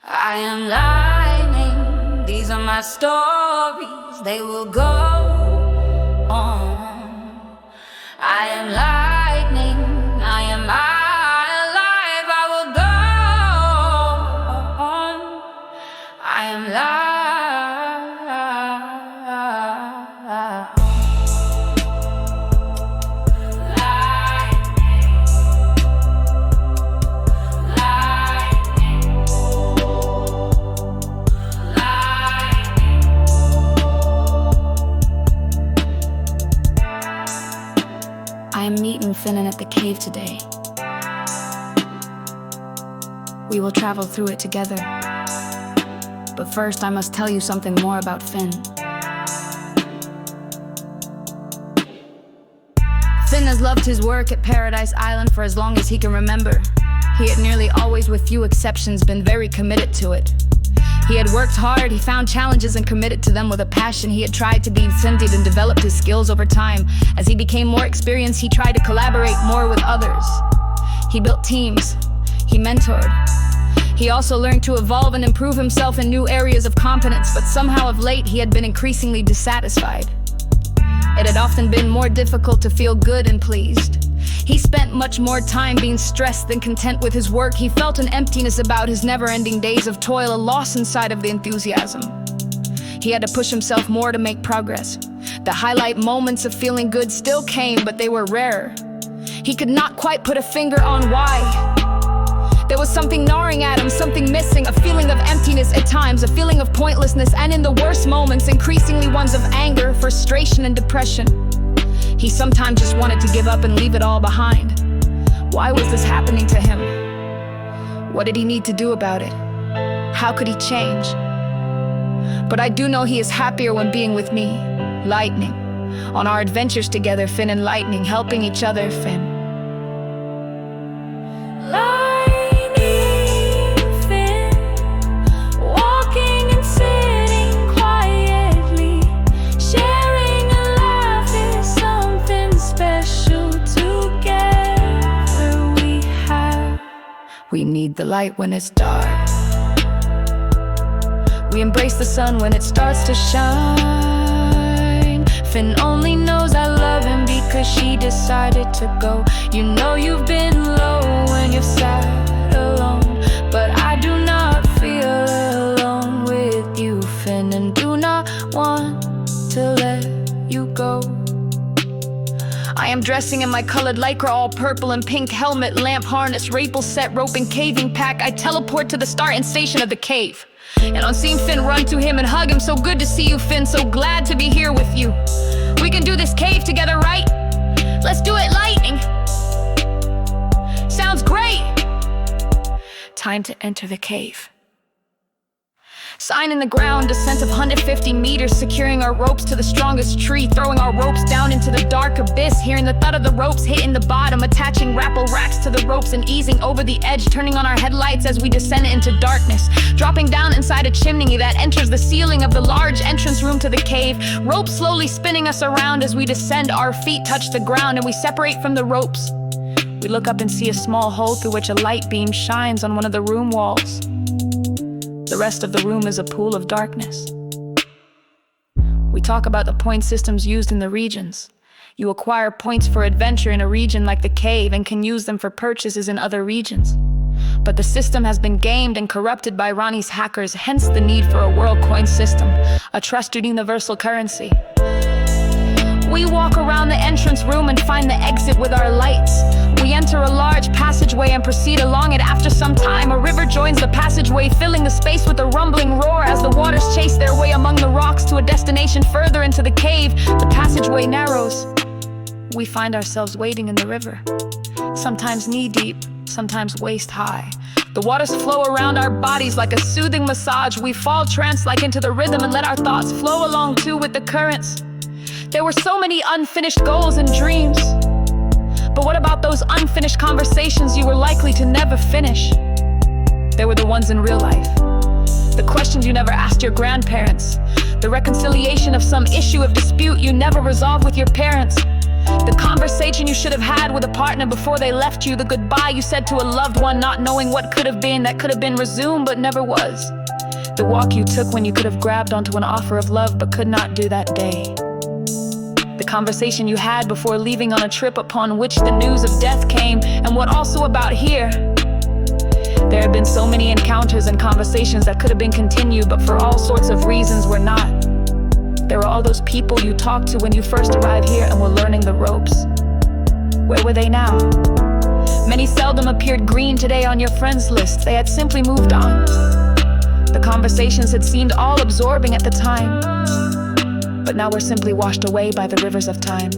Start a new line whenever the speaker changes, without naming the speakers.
I am lightning, these are my stories, they will go on. I am lightning, I am alive, I will go on. I am light. I am meeting Finn at the cave today. We will travel through it together. But first, I must tell you something more about Finn. Finn has loved his work at Paradise Island for as long as he can remember. He had nearly always, with few exceptions, been very committed to it. He had worked hard, he found challenges and committed to them with a passion. He had tried to be centered and developed his skills over time. As he became more experienced, he tried to collaborate more with others. He built teams, he mentored. He also learned to evolve and improve himself in new areas of competence, but somehow of late he had been increasingly dissatisfied. It had often been more difficult to feel good and pleased. He spent much more time being stressed than content with his work. He felt an emptiness about his never-ending days of toil, a loss inside of the enthusiasm. He had to push himself more to make progress. The highlight moments of feeling good still came, but they were rarer. He could not quite put a finger on why. There was something gnawing at him, something missing, a feeling of emptiness at times, a feeling of pointlessness, and in the worst moments, increasingly ones of anger, frustration, and depression. He sometimes just wanted to give up and leave it all behind. Why was this happening to him? What did he need to do about it? How could he change? But I do know he is happier when being with me, Lightning. On our adventures together, Finn and Lightning, helping each other, Finn. We need the light when it's dark. We embrace the sun when it starts to shine. Finn only knows I love him because she decided to go. You know you've been low when you've sat alone, but I do not feel alone with you, Finn, and do not want to let you go. I am dressing in my colored lycra, all purple and pink, helmet, lamp, harness, rapel set, rope, and caving pack. I teleport to the starting station of the cave. And on seeing Finn, run to him and hug him. So good to see you, Finn, so glad to be here with you. We can do this cave together, right? Let's do it, Lightning. Sounds great. Time to enter the cave. Sign in the ground, descent of 150 meters, securing our ropes to the strongest tree, throwing our ropes down into the dark abyss, hearing the thud of the ropes hitting the bottom, attaching grapple racks to the ropes and easing over the edge, turning on our headlights as we descend into darkness, dropping down inside a chimney that enters the ceiling of the large entrance room to the cave, ropes slowly spinning us around as we descend. Our feet touch the ground and we separate from the ropes. We look up and see a small hole through which a light beam shines on one of the room walls. The rest of the room is a pool of darkness. We talk about the point systems used in the regions. You acquire points for adventure in a region like the cave and can use them for purchases in other regions. But the system has been gamed and corrupted by Ronnie's hackers, hence the need for a world coin system, a trusted universal currency. We walk around the entrance room and find the exit with our lights. We enter a large passageway and proceed along it. After some time, a river joins the passageway, filling the space with a rumbling roar as the waters chase their way among the rocks to a destination further into the cave. The passageway narrows. We find ourselves wading in the river, sometimes knee-deep, sometimes waist-high. The waters flow around our bodies like a soothing massage. We fall trance-like into the rhythm and let our thoughts flow along too with the currents. There were so many unfinished goals and dreams. But what about those unfinished conversations you were likely to never finish? They were the ones in real life. The questions you never asked your grandparents. The reconciliation of some issue of dispute you never resolved with your parents. The conversation you should have had with a partner before they left you. The goodbye you said to a loved one, not knowing what could have been, that could have been resumed but never was. The walk you took when you could have grabbed onto an offer of love but could not do that day. The conversation you had before leaving on a trip upon which the news of death came. And what also about here? There have been so many encounters and conversations that could have been continued, but for all sorts of reasons were not. There were all those people you talked to when you first arrived here and were learning the ropes. Where were they now? Many seldom appeared green today on your friends list. They had simply moved on. The conversations had seemed all absorbing at the time, but now we're simply washed away by the rivers of time.